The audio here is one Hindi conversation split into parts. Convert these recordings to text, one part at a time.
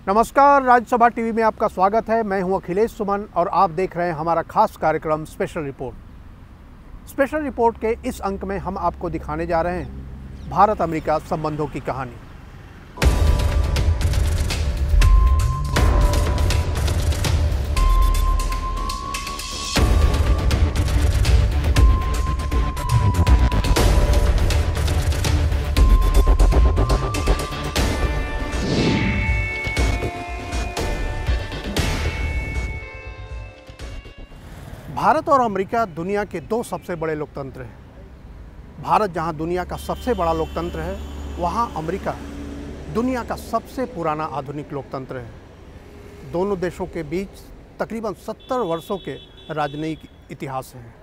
नमस्कार, राज्यसभा टीवी में आपका स्वागत है। मैं हूं अखिलेश सुमन और आप देख रहे हैं हमारा खास कार्यक्रम स्पेशल रिपोर्ट। स्पेशल रिपोर्ट के इस अंक में हम आपको दिखाने जा रहे हैं भारत अमेरिका संबंधों की कहानी। भारत और अमेरिका दुनिया के दो सबसे बड़े लोकतंत्र हैं। भारत जहां दुनिया का सबसे बड़ा लोकतंत्र है, वहां अमेरिका दुनिया का सबसे पुराना आधुनिक लोकतंत्र है। दोनों देशों के बीच तकरीबन 70 वर्षों के राजनयिक इतिहास हैं।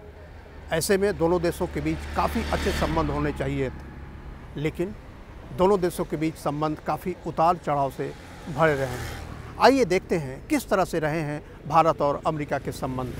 ऐसे में दोनों देशों के बीच काफ़ी अच्छे संबंध होने चाहिए थे, लेकिन दोनों देशों के बीच संबंध काफ़ी उतार चढ़ाव से भरे रहे हैं। आइए देखते हैं किस तरह से रहे हैं भारत और अमेरिका के संबंध।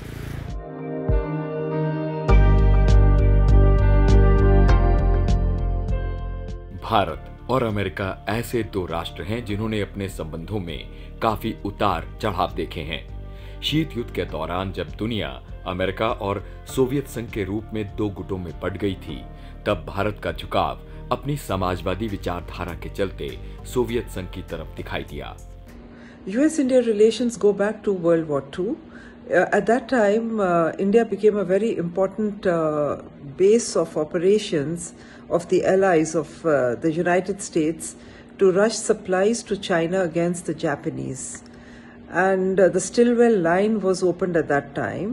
भारत और अमेरिका ऐसे दो राष्ट्र हैं जिन्होंने अपने संबंधों में काफी उतार चढ़ाव देखे हैं। शीत युद्ध के दौरान जब दुनिया अमेरिका और सोवियत संघ के रूप में दो गुटों में बंट गई थी, तब भारत का झुकाव अपनी समाजवादी विचारधारा के चलते सोवियत संघ की तरफ दिखाई दिया। US-India relations go back to World War II. At that time, India became a very important base of operations of the allies of the United States to rush supplies to China against the Japanese. And the Stilwell line was opened at that time,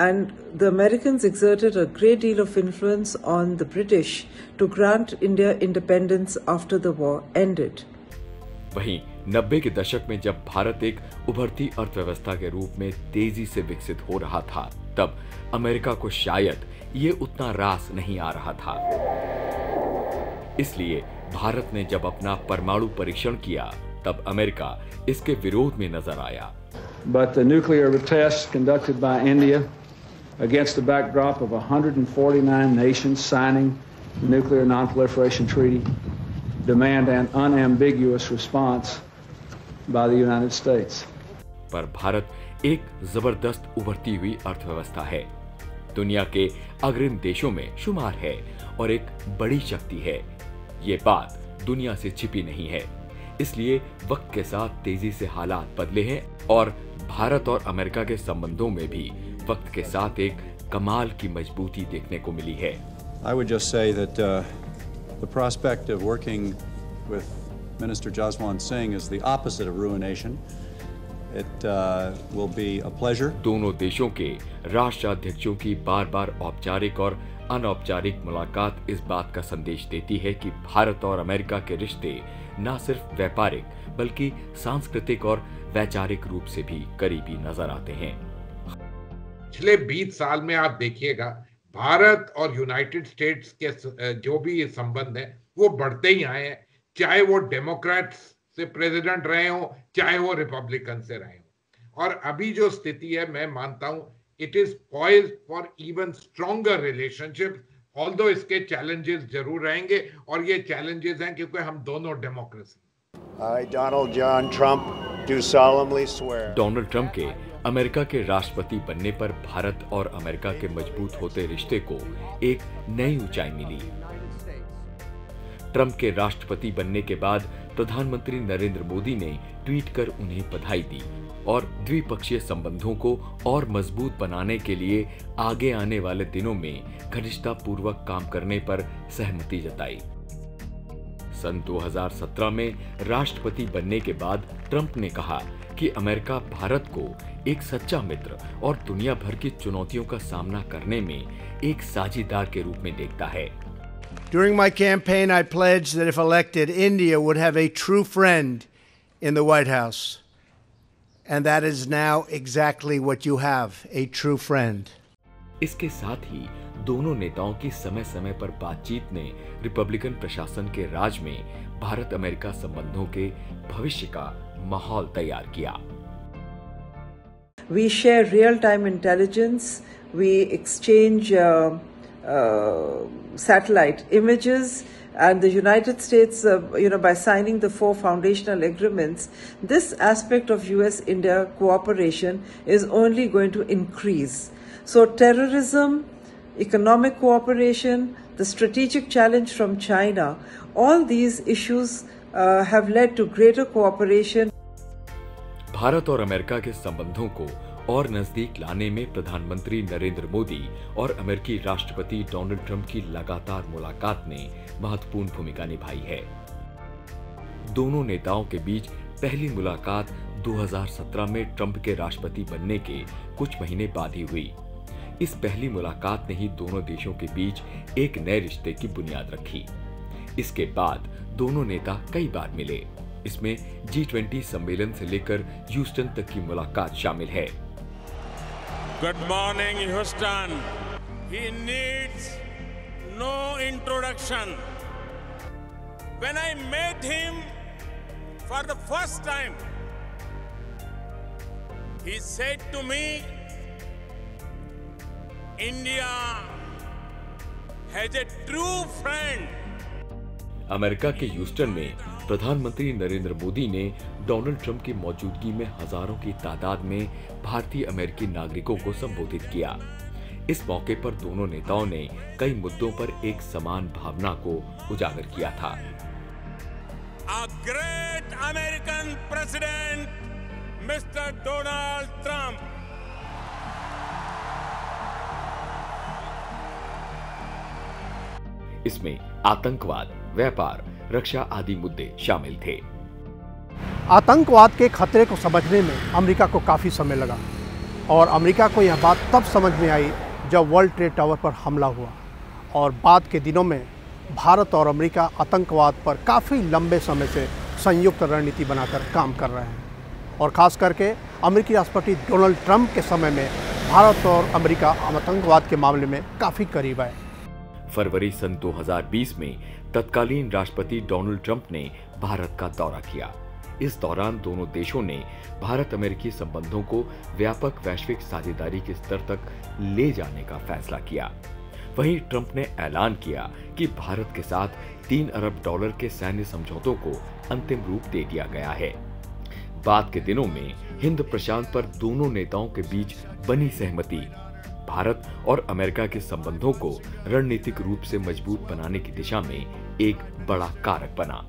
and the Americans exerted a great deal of influence on the British to grant India independence after the war ended. वहीं 90 के दशक में जब भारत एक उभरती अर्थव्यवस्था के रूप में तेजी से विकसित हो रहा था, तब अमेरिका को शायद ये उतना रास नहीं आ रहा था। इसलिए भारत ने जब अपना परमाणु परीक्षण किया, तब अमेरिका इसके विरोध में नजर आया। But the nuclear tests conducted by India against the backdrop of 149 nations signing the Nuclear Non-Proliferation Treaty demand an unambiguous response by the United States. पर भारत एक जबरदस्त उभरती हुई अर्थव्यवस्था है, दुनिया के अग्रणी देशों में शुमार है और एक बड़ी शक्ति है। ये बात दुनिया से छिपी नहीं है। इसलिए वक्त के साथ तेजी से हालात बदले हैं और भारत और अमेरिका के संबंधों में भी वक्त के साथ एक कमाल की मजबूती देखने को मिली है। I would just say that the prospect of working with Minister Jaswant Singh is the opposite of ruination. It will be a pleasure. दोनों देशों के राष्ट्राध्यक्षों की बार-बार औपचारिक और अनौपचारिक मुलाकात इस बात का संदेश देती है कि भारत और अमेरिका के रिश्ते न सिर्फ व्यापारिक बल्कि सांस्कृतिक और वैचारिक रूप से भी करीबी नजर आते हैं। पिछले 20 साल में आप देखिएगा, भारत और यूनाइटेड स्टेट्स के जो भी संबंध है वो बढ़ते ही आए हैं, चाहे वो डेमोक्रेट्स से प्रेसिडेंट रहे हो, चाहे वो रिपब्लिकन से रहे हो। और अभी जो स्थिति है, मैं मानता हूं it is poised for even stronger relationship, although इसके चैलेंजेस जरूर रहेंगे और ये चैलेंजेस हैं क्योंकि हम दोनों डेमोक्रेसी। डोनाल्ड ट्रंप के अमेरिका के राष्ट्रपति बनने पर भारत और अमेरिका के मजबूत होते रिश्ते को एक नई ऊंचाई मिली। ट्रंप के राष्ट्रपति बनने के बाद प्रधानमंत्री नरेंद्र मोदी ने ट्वीट कर उन्हें बधाई दी और द्विपक्षीय संबंधों को और मजबूत बनाने के लिए आगे आने वाले दिनों में घनिष्ठतापूर्वक काम करने पर सहमति जताई। सन 2017 में राष्ट्रपति बनने के बाद ट्रंप ने कहा कि अमेरिका भारत को एक सच्चा मित्र और दुनिया भर की चुनौतियों का सामना करने में एक साझीदार के रूप में देखता है। During my campaign, I pledged that if elected, India would have a true friend in the White House. And that is now exactly what you have, a true friend. इसके साथ ही दोनों नेताओं की समय-समय पर बातचीत ने रिपब्लिकन प्रशासन के राज में भारत अमेरिका संबंधों के भविष्य का माहौल तैयार किया। We share real-time intelligence. We exchange satellite images. and the United States, by signing the 4 foundational agreements, this aspect of US-India cooperation is only going to increase. So terrorism, economic cooperation, the strategic challenge from China, all these issues have led to greater cooperation. Bharat और अमेरिका के संबंधों को और नजदीक लाने में प्रधानमंत्री नरेंद्र मोदी और अमेरिकी राष्ट्रपति डोनाल्ड ट्रंप की लगातार मुलाकात ने महत्वपूर्ण भूमिका निभाई है। दोनों नेताओं के बीच पहली मुलाकात 2017 में ट्रंप के राष्ट्रपति बनने के कुछ महीने बाद ही हुई। इस पहली मुलाकात ने ही दोनों देशों के बीच एक नए रिश्ते की बुनियाद रखी। इसके बाद दोनों नेता कई बार मिले। इसमें G20 सम्मेलन से लेकर ह्यूस्टन तक की मुलाकात शामिल है। Good morning, Houston. He needs no introduction. When I met him for the first time, he said to me, India has a true friend. America के ह्यूस्टन में प्रधानमंत्री नरेंद्र मोदी ने डोनाल्ड ट्रंप की मौजूदगी में हजारों की तादाद में भारतीय अमेरिकी नागरिकों को संबोधित किया। इस मौके पर दोनों नेताओं ने कई मुद्दों पर एक समान भावना को उजागर किया था। A great American president, Mr. Donald Trump. इसमें आतंकवाद, व्यापार, रक्षा आदि मुद्दे शामिल थे। आतंकवाद के खतरे को समझने में अमेरिका को काफ़ी समय लगा और अमेरिका को यह बात तब समझ में आई जब वर्ल्ड ट्रेड टावर पर हमला हुआ और बाद के दिनों में भारत और अमेरिका आतंकवाद पर काफ़ी लंबे समय से संयुक्त रणनीति बनाकर काम कर रहे हैं और ख़ास करके अमेरिकी राष्ट्रपति डोनाल्ड ट्रंप के समय में भारत और अमेरिका आतंकवाद के मामले में काफ़ी करीब आए। फरवरी सन 2020 में तत्कालीन राष्ट्रपति डोनाल्ड ट्रंप ने भारत का दौरा किया। इस दौरान दोनों देशों ने भारत अमेरिकी संबंधों को व्यापक वैश्विक साझेदारी के स्तर तक ले जाने का फैसला किया। वहीं ट्रंप ने ऐलान किया कि भारत के साथ $3 अरब के सैन्य समझौतों को अंतिम रूप दे दिया गया है। बाद के दिनों में हिंद प्रशांत पर दोनों नेताओं के बीच बनी सहमति भारत और अमेरिका के संबंधों को रणनीतिक रूप से मजबूत बनाने की दिशा में एक बड़ा कारक बना।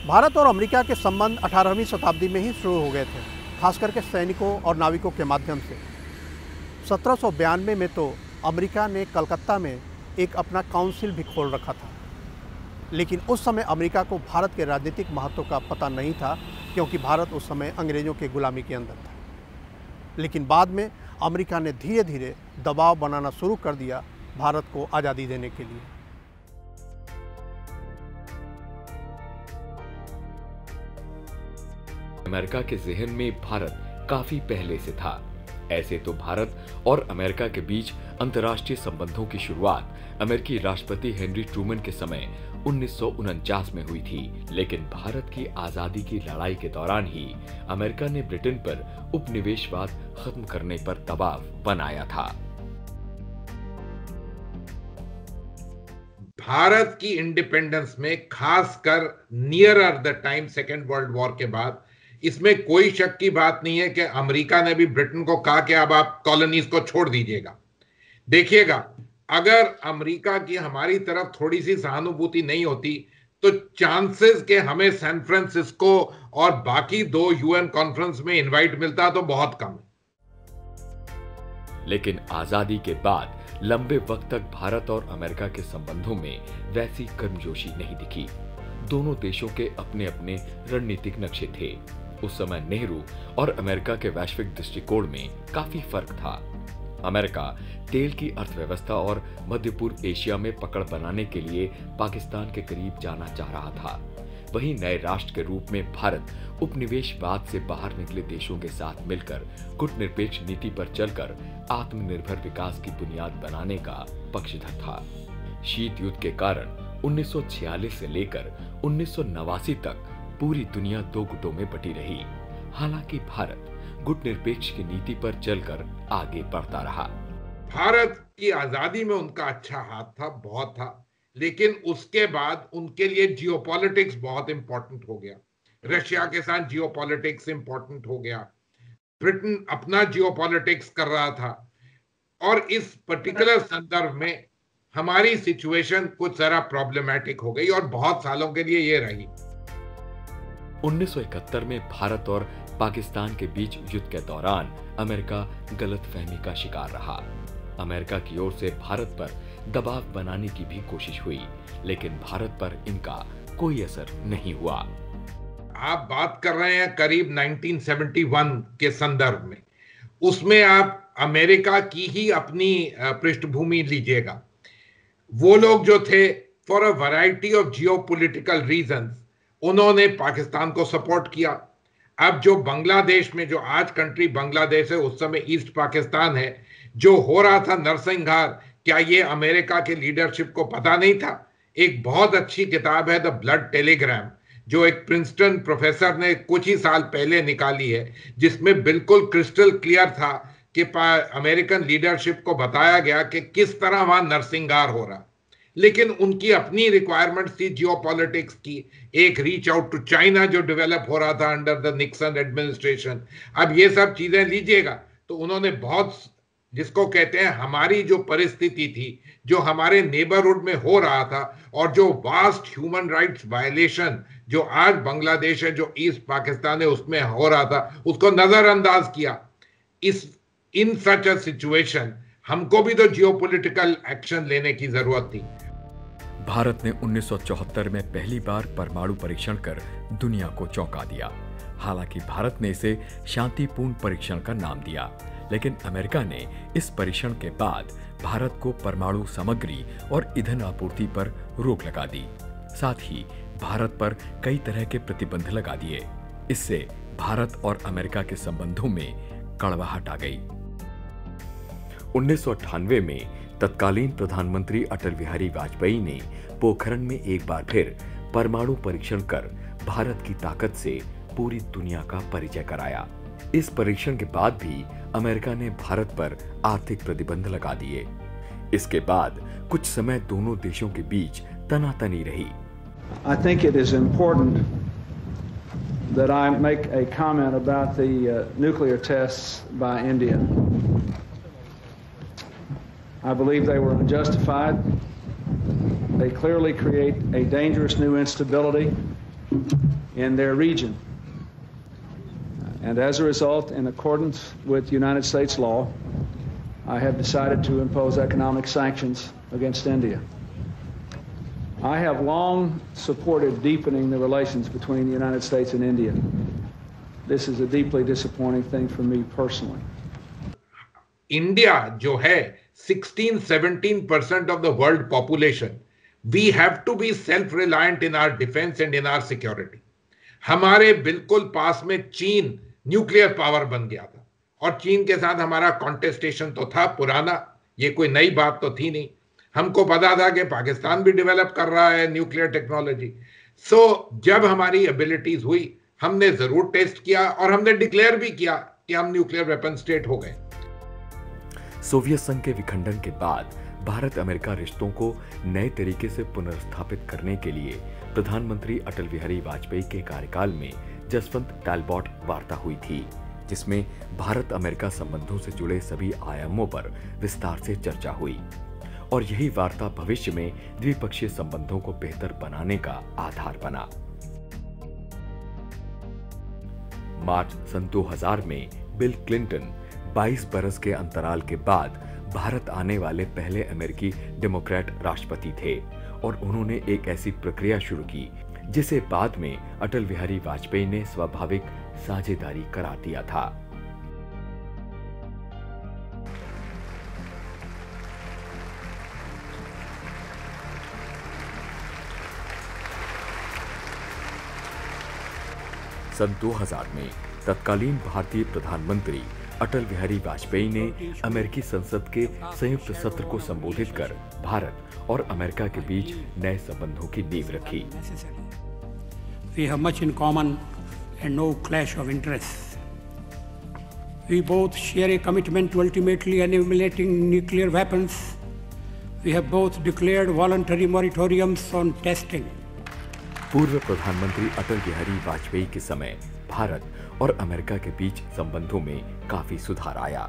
भारत और अमेरिका के संबंध 18वीं शताब्दी में ही शुरू हो गए थे, खास करके सैनिकों और नाविकों के माध्यम से। 1792 में तो अमेरिका ने कलकत्ता में एक अपना काउंसिल भी खोल रखा था, लेकिन उस समय अमेरिका को भारत के राजनीतिक महत्व का पता नहीं था क्योंकि भारत उस समय अंग्रेजों के गुलामी के अंदर था। लेकिन बाद में अमेरिका ने धीरे धीरे दबाव बनाना शुरू कर दिया भारत को आज़ादी देने के लिए। अमेरिका के ज़हन में भारत काफी पहले से था। ऐसे तो भारत और अमेरिका के बीच अंतर्राष्ट्रीय संबंधों की शुरुआत अमेरिकी राष्ट्रपति हेनरी ट्रूमन के समय 1949 में हुई थी, लेकिन भारत की आजादी की लड़ाई के दौरान ही अमेरिका ने ब्रिटेन पर उपनिवेशवाद खत्म करने पर दबाव बनाया था। भारत की इंडिपेंडेंस में, खासकर near the time second world war के बाद, इसमें कोई शक की बात नहीं है कि अमेरिका ने भी ब्रिटेन को कहा कि अब आप कॉलोनीज को छोड़ दीजिएगा। देखिएगा, अगर अमेरिका की हमारी तरफ थोड़ी सी सहानुभूति नहीं होती तो चांसेस के हमें सैन फ्रांसिस्को और बाकी 2 UN कॉन्फ्रेंस में इनवाइट मिलता तो बहुत कम है। लेकिन आजादी के बाद लंबे वक्त तक भारत और अमेरिका के संबंधों में वैसी गर्मजोशी नहीं दिखी। दोनों देशों के अपने अपने रणनीतिक नक्शे थे। उस समय नेहरू और अमेरिका के वैश्विक दृष्टिकोण में काफी फर्क था। अमेरिका तेल की अर्थव्यवस्था और मध्य पूर्व एशिया में पकड़ बनाने के लिए पाकिस्तान के करीब जाना चाह रहा था। वहीं नए राष्ट्र के रूप में भारत उपनिवेशवाद से बाहर निकले देशों के साथ मिलकर गुटनिरपेक्ष नीति पर चलकर आत्मनिर्भर विकास की बुनियाद बनाने का पक्षधर था। शीत युद्ध के कारण 1946 से लेकर 1989 तक पूरी दुनिया 2 गुटों में बटी रही। हालांकि भारत गुटनिरपेक्ष की नीति पर चलकर आगे बढ़ता रहा। भारत की आजादी में उनका अच्छा हाथ था, बहुत था, लेकिन उसके बाद उनके लिए जियोपॉलिटिक्स बहुत इंपॉर्टेंट हो गया, रशिया के साथ जियोपॉलिटिक्स इंपॉर्टेंट हो गया, ब्रिटेन अपना जियोपॉलिटिक्स कर रहा था, और इस पर्टिकुलर संदर्भ में हमारी सिचुएशन कुछ जरा प्रॉब्लमैटिक हो गई और बहुत सालों के लिए ये रही। 1971 में भारत और पाकिस्तान के बीच युद्ध के दौरान अमेरिका गलतफहमी का शिकार रहा। अमेरिका की ओर से भारत पर दबाव बनाने की भी कोशिश हुई, लेकिन भारत पर इनका कोई असर नहीं हुआ। आप बात कर रहे हैं करीब 1971 के संदर्भ में, उसमें आप अमेरिका की ही अपनी पृष्ठभूमि लीजिएगा। वो लोग जो थे, for a variety of geopolitical reasons, उन्होंने पाकिस्तान को सपोर्ट किया। अब जो बांग्लादेश में, जो आज कंट्री बांग्लादेश है, उस समय ईस्ट पाकिस्तान है, जो हो रहा था नरसंहार, क्या ये अमेरिका के लीडरशिप को पता नहीं था? एक बहुत अच्छी किताब है द ब्लड टेलीग्राम, जो एक प्रिंसटन प्रोफेसर ने कुछ ही साल पहले निकाली है, जिसमें बिल्कुल क्रिस्टल क्लियर था कि अमेरिकन लीडरशिप को बताया गया कि किस तरह वहां नरसंहार हो रहा। लेकिन उनकी अपनी रिक्वायरमेंट्स थी जियोपॉलिटिक्स की, एक रीच आउट टू चाइना जो डेवलप हो रहा था अंडर द निक्सन एडमिनिस्ट्रेशन। अब ये सब चीजें लीजिएगा तो उन्होंने बहुत, जिसको कहते हैं हमारी जो परिस्थिति थी, जो हमारे नेबरहुड में हो रहा था, और जो वास्ट ह्यूमन राइट्स वायलेशन जो आज बांग्लादेश है, जो ईस्ट पाकिस्तान है, उसमें हो रहा था, उसको नजरअंदाज किया। इन सच अ सिचुएशन हमको भी तो जियोपॉलिटिकल एक्शन लेने की जरूरत थी। भारत ने 1974 में पहली बार परमाणु परीक्षण कर दुनिया को चौंका दिया। हालांकि भारत ने इसे शांतिपूर्ण परीक्षण का नाम दिया, लेकिन अमेरिका ने इस परीक्षण के बाद भारत को परमाणु सामग्री और ईंधन आपूर्ति पर रोक लगा दी। साथ ही भारत पर कई तरह के प्रतिबंध लगा दिए। इससे भारत और अमेरिका के संबंधों में कड़वाहट आ गई। 1998 में तत्कालीन प्रधानमंत्री अटल बिहारी वाजपेयी ने पोखरण में एक बार फिर परमाणु परीक्षण कर भारत की ताकत से पूरी दुनिया का परिचय कराया। इस परीक्षण के बाद भी अमेरिका ने भारत पर आर्थिक प्रतिबंध लगा दिए। इसके बाद कुछ समय दोनों देशों के बीच तनातनी रही। I think it is important that I make a comment about the nuclear tests by India. I believe they were unjustified. They clearly create a dangerous new instability in their region. And as a result, in accordance with United States law, I have decided to impose economic sanctions against India. I have long supported deepening the relations between the United States and India. This is a deeply disappointing thing for me personally. India जो है 16-17% of the world population, we have to be self-reliant in our defense and in our security. हमारे बिल्कुल पास में चीन न्यूक्लियर पावर बन गया था, और चीन के साथ हमारा कॉन्टेस्टेशन तो था पुराना, ये कोई नई बात तो थी नहीं। हमको पता था कि पाकिस्तान भी डेवलप कर रहा है न्यूक्लियर टेक्नोलॉजी। सो जब हमारी एबिलिटीज हुई, हमने जरूर टेस्ट किया और हमने डिक्लेयर भी किया कि हम न्यूक्लियर वेपन स्टेट हो गए। सोवियत संघ के विखंडन के बाद भारत अमेरिका रिश्तों को नए तरीके से पुनर्स्थापित करने के लिए प्रधानमंत्री अटल बिहारी वाजपेयी के कार्यकाल में जसवंत टैलबॉट वार्ता हुई थी, जिसमें भारत अमेरिका संबंधों से जुड़े सभी आयामों पर विस्तार से चर्चा हुई, और यही वार्ता भविष्य में द्विपक्षीय संबंधों को बेहतर बनाने का आधार बना। मार्च सन 2000 में बिल क्लिंटन 22 बरस के अंतराल के बाद भारत आने वाले पहले अमेरिकी डेमोक्रेट राष्ट्रपति थे, और उन्होंने एक ऐसी प्रक्रिया शुरू की जिसे बाद में अटल बिहारी वाजपेयी ने स्वाभाविक साझेदारी करार दिया था। सन 2000 में तत्कालीन भारतीय प्रधानमंत्री अटल बिहारी वाजपेयी ने अमेरिकी संसद के संयुक्त सत्र को संबोधित कर भारत और अमेरिका के बीच नए संबंधों की नींव रखी। We have much in common and no clash of interests. We both share a commitment to ultimately eliminating nuclear weapons. We have both declared voluntary moratoriums on testing. पूर्व प्रधानमंत्री अटल बिहारी वाजपेयी के समय भारत और अमेरिका के बीच संबंधों में काफी सुधार आया।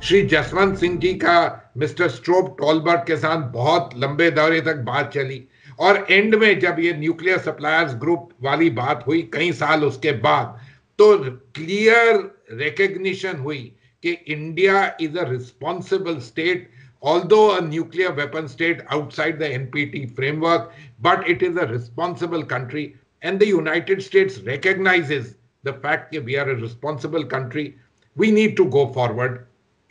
श्री जसवंत सिंह जी का मिस्टर स्ट्रोब टॉलबर्ट के साथ बहुत लंबे दौरे तक बात चली और एंड में जब ये न्यूक्लियर सप्लायर्स ग्रुप वाली बात हुई कई साल उसके बाद, तो क्लियर रिकग्निशन हुई कि India is a responsible state, although a nuclear weapon state outside the NPT framework, but it is a responsible country, and the United States recognizes the fact that we are a responsible country. We need to go forward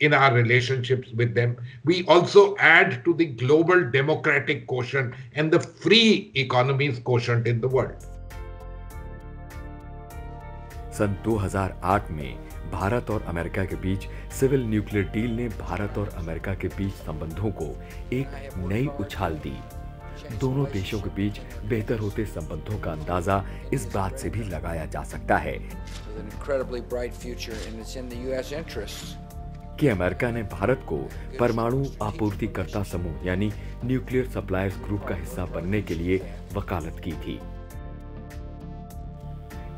in our relationships with them. We also add to the global democratic quotient and the free economies quotient in the world. सन 2008 में भारत और अमेरिका के बीच सिविल न्यूक्लियर डील ने भारत और अमेरिका के बीच संबंधों को एक नई उछाल दी। दोनों देशों के बीच बेहतर होते संबंधों का अंदाजा इस बात से भी लगाया जा सकता है कि अमेरिका ने भारत को परमाणु आपूर्तिकर्ता समूह यानी न्यूक्लियर सप्लायर्स ग्रुप का हिस्सा बनने के लिए वकालत की थी।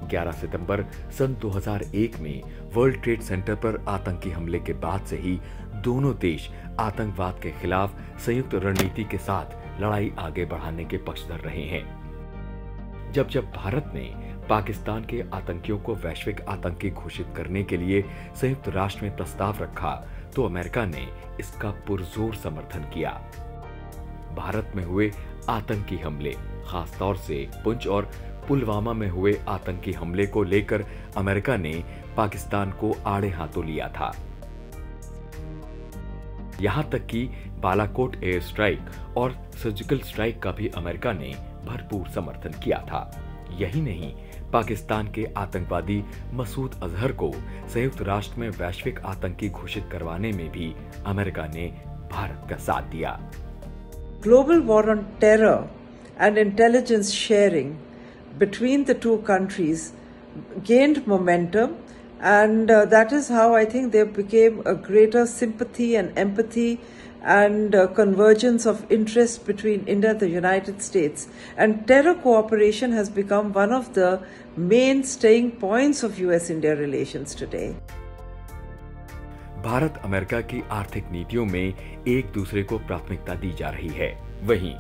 11 सितंबर सन 2001 में वर्ल्ड ट्रेड सेंटर पर आतंकी हमले के बाद से ही दोनों देश आतंकवाद के खिलाफ संयुक्त रणनीति के साथ लड़ाई आगे बढ़ाने के पक्षधर रहे हैं। जब भारत ने पाकिस्तान के आतंकियों को वैश्विक आतंकी घोषित करने के लिए संयुक्त राष्ट्र में प्रस्ताव रखा, तो अमेरिका ने इसका पुरजोर समर्थन किया। भारत में हुए आतंकी हमले, खासतौर से पुंछ और पुलवामा में हुए आतंकी हमले को लेकर अमेरिका ने पाकिस्तान को आड़े हाथों लिया था। यहां तक कि बालाकोट एयर स्ट्राइक और सर्जिकल स्ट्राइक का भी अमेरिका ने भरपूर समर्थन किया था। यही नहीं, पाकिस्तान के आतंकवादी मसूद अजहर को संयुक्त राष्ट्र में वैश्विक आतंकी घोषित करवाने में भी अमेरिका ने भारत का साथ दिया। Global war on terror and intelligence sharing between the two countries gained momentum, and that is how I think there became a greater sympathy and empathy and convergence of interest between India and the United States. And terror cooperation has become one of the main staying points of US-India relations today. Bharat America की आर्थिक नीतियों में एक दूसरे को प्राथमिकता दी जा रही है। वहीं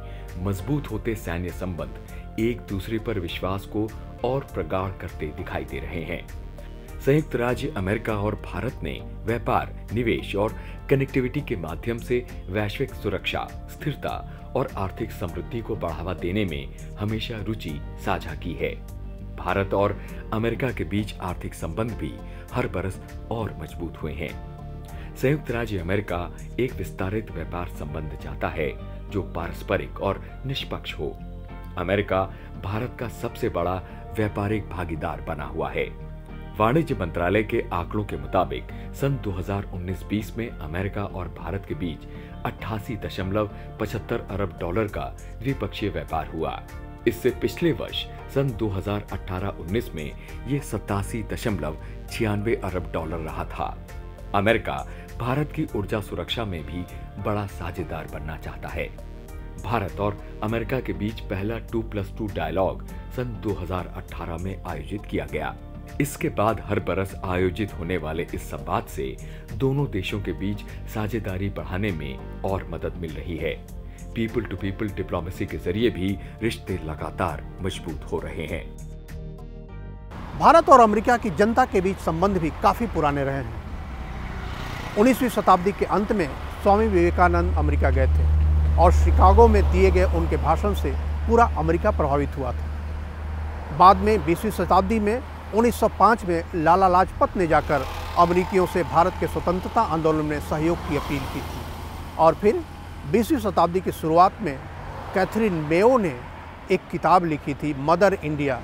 मजबूत होते सैन्य संबंध एक दूसरे पर विश्वास को और प्रगाढ़ करते दिखाई दे रहे हैं। संयुक्त राज्य अमेरिका और भारत ने व्यापार, निवेश और कनेक्टिविटी के माध्यम से वैश्विक सुरक्षा, स्थिरता और आर्थिक समृद्धि को बढ़ावा देने में हमेशा रुचि साझा की है। भारत और अमेरिका के बीच आर्थिक संबंध भी हर बरस और मजबूत हुए हैं। संयुक्त राज्य अमेरिका एक विस्तारित व्यापार संबंध चाहता है जो पारस्परिक और निष्पक्ष हो। अमेरिका भारत का सबसे बड़ा व्यापारिक भागीदार बना हुआ है। वाणिज्य मंत्रालय के आंकड़ों के मुताबिक सन 2019-20 में अमेरिका और भारत के बीच 88.75 अरब डॉलर का द्विपक्षीय व्यापार हुआ। इससे पिछले वर्ष सन 2018-19 में ये 87.96 अरब डॉलर रहा था। अमेरिका भारत की ऊर्जा सुरक्षा में भी बड़ा साझेदार बनना चाहता है। भारत और अमेरिका के बीच पहला 2+2 डायलॉग सन 2018 में आयोजित किया गया। इसके बाद हर बरस आयोजित होने वाले इस संवाद से दोनों देशों के बीच साझेदारी बढ़ाने में और मदद मिल रही है। पीपल टू पीपल डिप्लोमेसी के जरिए भी रिश्ते लगातार मजबूत हो रहे हैं। भारत और अमेरिका की जनता के बीच संबंध भी काफी पुराने रहे हैं। 19वीं शताब्दी के अंत में स्वामी विवेकानंद अमेरिका गए थे और शिकागो में दिए गए उनके भाषण से पूरा अमेरिका प्रभावित हुआ था। बाद में 20वीं शताब्दी में 1905 में लाला लाजपत ने जाकर अमेरिकियों से भारत के स्वतंत्रता आंदोलन में सहयोग की अपील की थी और फिर 20वीं शताब्दी की शुरुआत में कैथरीन मेयो ने एक किताब लिखी थी, मदर इंडिया,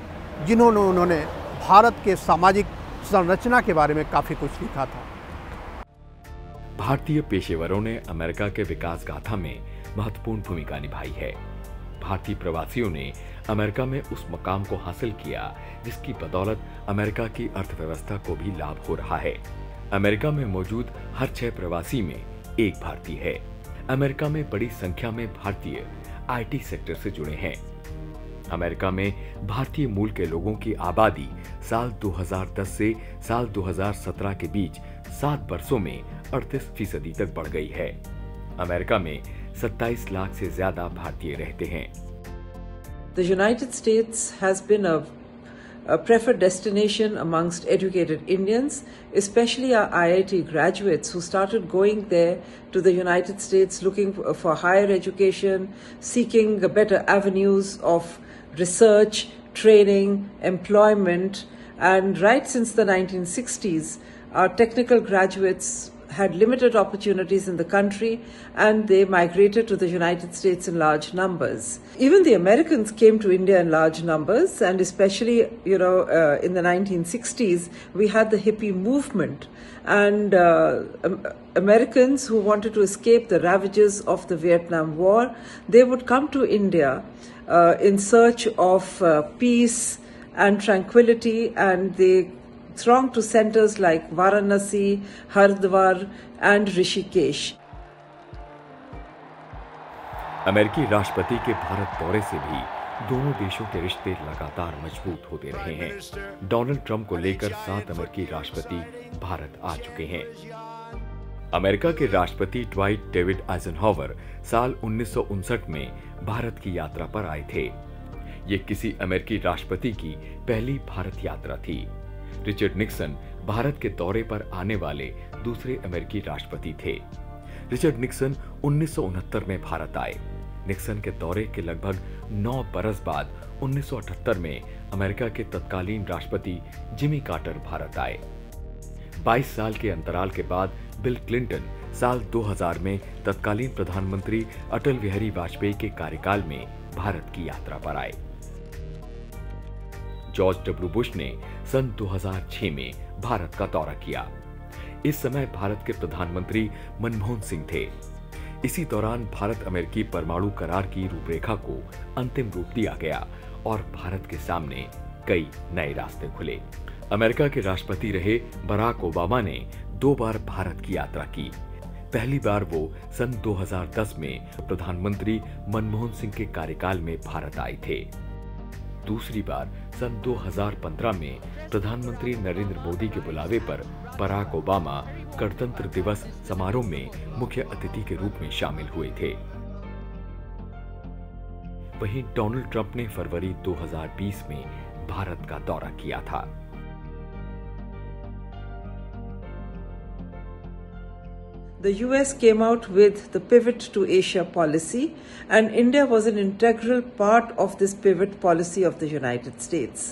जिन्होंने भारत के सामाजिक संरचना के बारे में काफ़ी कुछ लिखा था। भारतीय पेशेवरों ने अमेरिका के विकास गाथा में महत्वपूर्ण भूमिका निभाई है। भारतीय प्रवासियों ने अमेरिका में उस मकाम को हासिल किया जिसकी बदौलत अमेरिका की अर्थव्यवस्था को भी लाभ हो रहा है। अमेरिका में मौजूद हर 6 प्रवासी में एक भारतीय है। अमेरिका में बड़ी संख्या में भारतीय आईटी सेक्टर से जुड़े हैं। अमेरिका में भारतीय मूल के लोगों की आबादी साल 2010 से साल 2017 के बीच 7 वर्षों में 38% तक बढ़ गई है। अमेरिका में 27 लाख से ज्यादा भारतीय रहते हैं। The United States has been a preferred destination amongst educated Indians, especially our IIT graduates who started going there to the United States looking for higher education, seeking better avenues of research, training, employment, and right since the 1960s, our technical graduates had limited opportunities in the country and they migrated to the United States in large numbers. Even the Americans came to India in large numbers, and especially, in the 1960s, we had the hippie movement, and Americans who wanted to escape the ravages of the Vietnam War, they would come to India in search of peace and tranquility, and they thronged to centers like Varanasi, Haridwar and Rishikesh. अमेरिकी राष्ट्रपति के भारत दौरे से भी दोनों देशों के रिश्ते लगातार मजबूत होते रहे हैं। डोनाल्ड ट्रंप को लेकर 7 अमेरिकी राष्ट्रपति भारत आ चुके हैं। अमेरिका के राष्ट्रपति ड्वाइट डेविड आइजनहावर साल 1959 में भारत की यात्रा पर आए थे। ये किसी अमेरिकी राष्ट्रपति की पहली भारत यात्रा थी। रिचर्ड निक्सन भारत के दौरे पर आने वाले दूसरे अमेरिकी राष्ट्रपति थे। रिचर्ड निक्सन 1969 में भारत आए। निक्सन के दौरे के लगभग 9 बरस बाद 1978 में अमेरिका के तत्कालीन राष्ट्रपति जिमी कार्टर भारत आए। 22 साल के अंतराल के बाद बिल क्लिंटन साल 2000 में तत्कालीन प्रधानमंत्री अटल बिहारी वाजपेयी के कार्यकाल में भारत की यात्रा पर आए। जॉर्ज डब्ल्यू बुश ने सन 2006 में भारत का दौरा किया। इस समय भारत के प्रधानमंत्री मनमोहन सिंह थे। इसी दौरान भारत अमेरिकी परमाणु करार की रूपरेखा को अंतिम रूप दिया गया और भारत के सामने कई नए रास्ते खुले। अमेरिका के राष्ट्रपति रहे बराक ओबामा ने 2 बार भारत की यात्रा की। पहली बार वो सन 2010 में प्रधानमंत्री मनमोहन सिंह के कार्यकाल में भारत आए थे। दूसरी बार सन 2015 में प्रधानमंत्री नरेंद्र मोदी के बुलावे पर बराक ओबामा गणतंत्र दिवस समारोह में मुख्य अतिथि के रूप में शामिल हुए थे। वहीं डोनाल्ड ट्रंप ने फरवरी 2020 में भारत का दौरा किया था। The US came out with the Pivot to Asia policy, and India was an integral part of this pivot policy of the United States.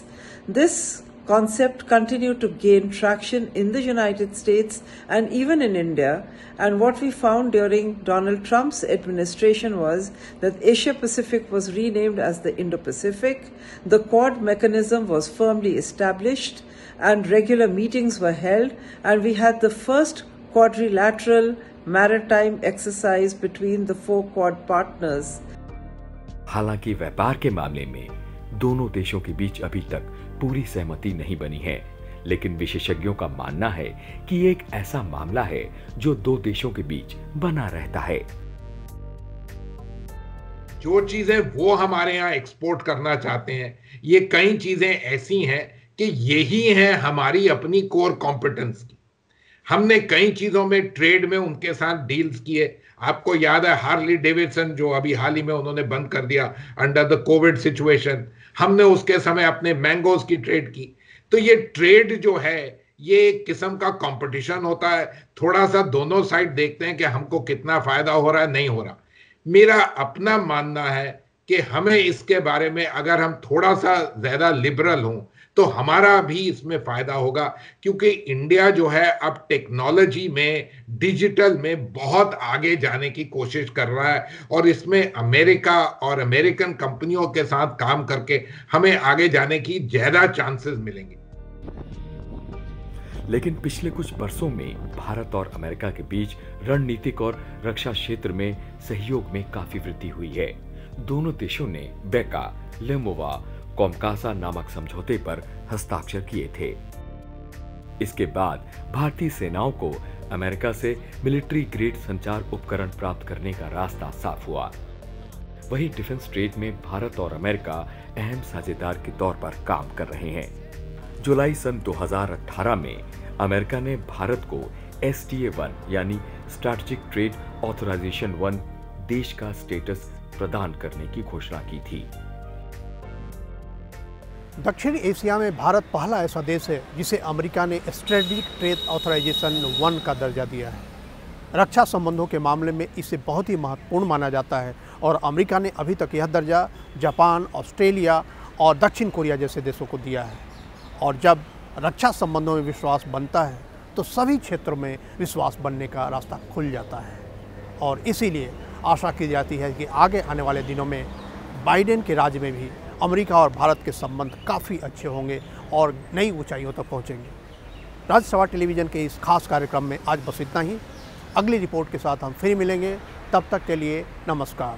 This concept continued to gain traction in the United States and even in India, and what we found during Donald Trump's administration was that Asia Pacific was renamed as the Indo-Pacific, the Quad mechanism was firmly established, and regular meetings were held, and we had the first quadrilateral maritime exercise between the 4 Quad partners. हालांकि व्यापार के मामले में दोनों देशों के बीच अभी तक पूरी सहमति नहीं बनी है, लेकिन विशेषज्ञों का मानना है कि ये एक ऐसा मामला है जो 2 देशों के बीच बना रहता है। जो चीजें वो हमारे यहाँ एक्सपोर्ट करना चाहते हैं, ये कई चीजें ऐसी हैं कि यही है हमारी अपनी कोर कॉम्पिटेंस की। हमने कई चीजों में ट्रेड में उनके साथ डील्स किए। आपको याद है हार्ली डेविडसन जो अभी हाल ही में उन्होंने बंद कर दिया अंडर द कोविड सिचुएशन, हमने उसके समय अपने मैंगोज की ट्रेड की। तो ये ट्रेड जो है ये एक किस्म का कंपटीशन होता है। थोड़ा सा दोनों साइड देखते हैं कि हमको कितना फायदा हो रहा है, नहीं हो रहा। मेरा अपना मानना है कि हमें इसके बारे में अगर हम थोड़ा सा ज्यादा लिबरल हों तो हमारा भी इसमें फायदा होगा, क्योंकि इंडिया जो है अब टेक्नोलॉजी में, डिजिटल में बहुत आगे जाने की कोशिश कर रहा है और इसमें अमेरिका और अमेरिकन कंपनियों के साथ काम करके हमें आगे जाने की ज्यादा चांसेस मिलेंगे। लेकिन पिछले कुछ वर्षों में भारत और अमेरिका के बीच रणनीतिक और रक्षा क्षेत्र में सहयोग में काफी वृद्धि हुई है। दोनों देशों ने बेका, लेमोवा, कॉमकासा नामक समझौते पर हस्ताक्षर किए थे। इसके बाद भारतीय सेनाओं को अमेरिका से मिलिट्री ग्रेड संचार उपकरण प्राप्त करने का रास्ता साफ हुआ। वहीं डिफेंस ट्रेड में भारत और अमेरिका अहम साझेदार के तौर पर काम कर रहे हैं। जुलाई सन 2018 में अमेरिका ने भारत को STA-1 यानी स्ट्रैटेजिक ट्रेड ऑथराइजेशन 1 देश का स्टेटस प्रदान करने की घोषणा की थी। दक्षिण एशिया में भारत पहला ऐसा देश है जिसे अमेरिका ने स्ट्रेटेजिक ट्रेड ऑथराइजेशन 1 का दर्जा दिया है। रक्षा संबंधों के मामले में इसे बहुत ही महत्वपूर्ण माना जाता है और अमेरिका ने अभी तक यह दर्जा जापान, ऑस्ट्रेलिया और दक्षिण कोरिया जैसे देशों को दिया है। और जब रक्षा संबंधों में विश्वास बनता है तो सभी क्षेत्रों में विश्वास बनने का रास्ता खुल जाता है। और इसीलिए आशा की जाती है कि आगे आने वाले दिनों में बाइडेन के राज्य में भी अमेरिका और भारत के संबंध काफ़ी अच्छे होंगे और नई ऊंचाइयों तक पहुंचेंगे। राज्यसभा टेलीविज़न के इस खास कार्यक्रम में आज बस इतना ही। अगली रिपोर्ट के साथ हम फिर मिलेंगे, तब तक के लिए नमस्कार।